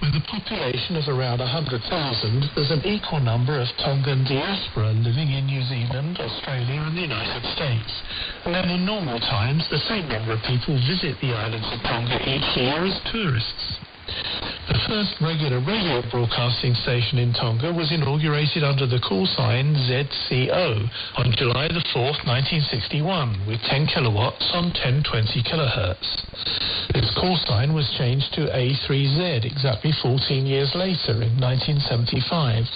With a population of around 100,000, there's an equal number of Tongan diaspora living in New Zealand, Australia and the United States. And then in normal times, the same number of people visit the islands of Tonga each year as tourists. The first regular radio broadcasting station in Tonga was inaugurated under the call sign ZCO on July the 4th, 1961, with 10 kilowatts on 1020 kilohertz. This call sign was changed to A3Z exactly 14 years later in 1975,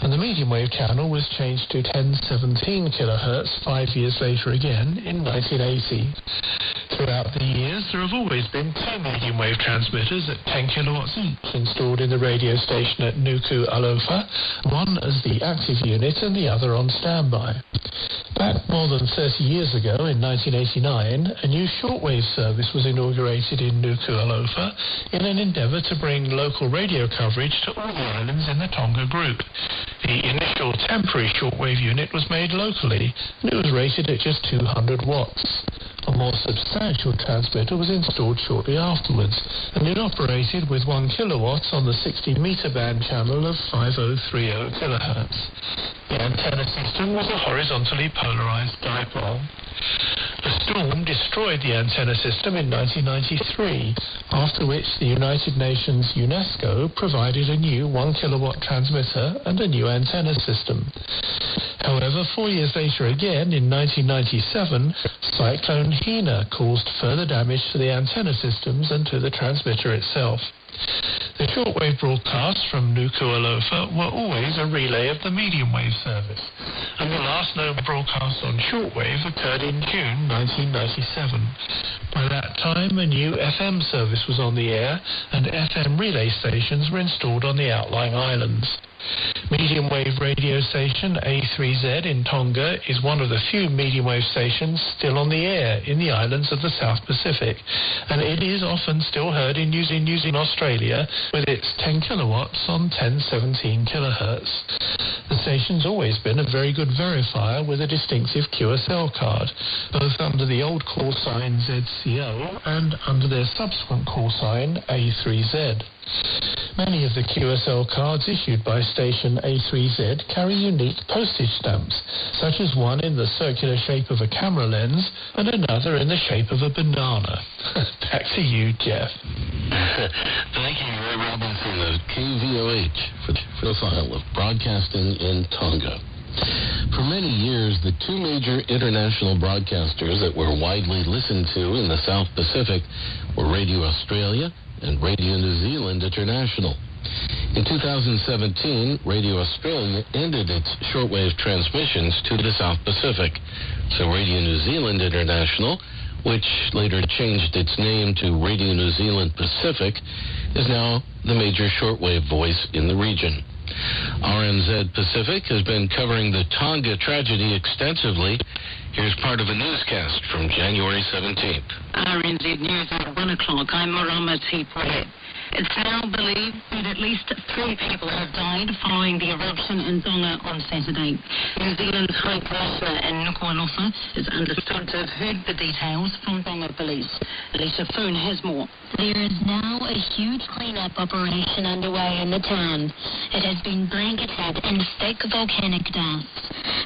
and the medium wave channel was changed to 1017 kilohertz 5 years later again in 1980. Throughout the years, there have always been two medium wave transmitters at 10 kilowatts each installed in the radio station at Nuku-Alofa, one as the active unit and the other on standby. Back more than 30 years ago, in 1989, a new shortwave service was inaugurated in Nuku-Alofa in an endeavour to bring local radio coverage to all the islands in the Tonga group. The initial temporary shortwave unit was made locally, and it was rated at just 200 watts. A more substantial transmitter was installed shortly afterwards, and it operated with 1 kilowatt on the 60-metre band channel of 5030 kilohertz. The antenna system was a horizontally polarised dipole. A storm destroyed the antenna system in 1993, after which the United Nations UNESCO provided a new 1 kilowatt transmitter and a new antenna system. However, 4 years later again, in 1997, Cyclone Hina caused further damage to the antenna systems and to the transmitter itself. The shortwave broadcasts from Nuku-Alofa were always a relay of the medium wave service, and the last known broadcast on shortwave occurred in June 1997. By that time, a new FM service was on the air, and FM relay stations were installed on the outlying islands. Medium wave radio station A3Z in Tonga is one of the few medium wave stations still on the air in the islands of the South Pacific, and it is often still heard in New Zealand, Australia, with its 10 kilowatts on 1017 kilohertz. The station's always been a very good verifier with a distinctive QSL card, both under the old call sign ZCO and under their subsequent call sign A3Z. Many of the QSL cards issued by station A3Z carry unique postage stamps, such as one in the circular shape of a camera lens and another in the shape of a banana. Back to you, Jeff. Thank you, Ray Robinson of KVOH for the profile of broadcasting in Tonga. For many years, the two major international broadcasters that were widely listened to in the South Pacific were Radio Australia and Radio New Zealand International. In 2017, Radio Australia ended its shortwave transmissions to the South Pacific. So Radio New Zealand International, which later changed its name to Radio New Zealand Pacific, is now the major shortwave voice in the region. RNZ Pacific has been covering the Tonga tragedy extensively. Here's part of a newscast from January 17th. RNZ News at 1 o'clock. I'm Marama Tipore. It's now believed that at least 3 people have died following the eruption in Tonga on Saturday. New Zealand's High Commissioner in Nuku-Alofa is understood to have heard the details from Tonga police. Lisa Foon has more. There is now a huge cleanup operation underway in the town. It has been blanketed in thick volcanic dust.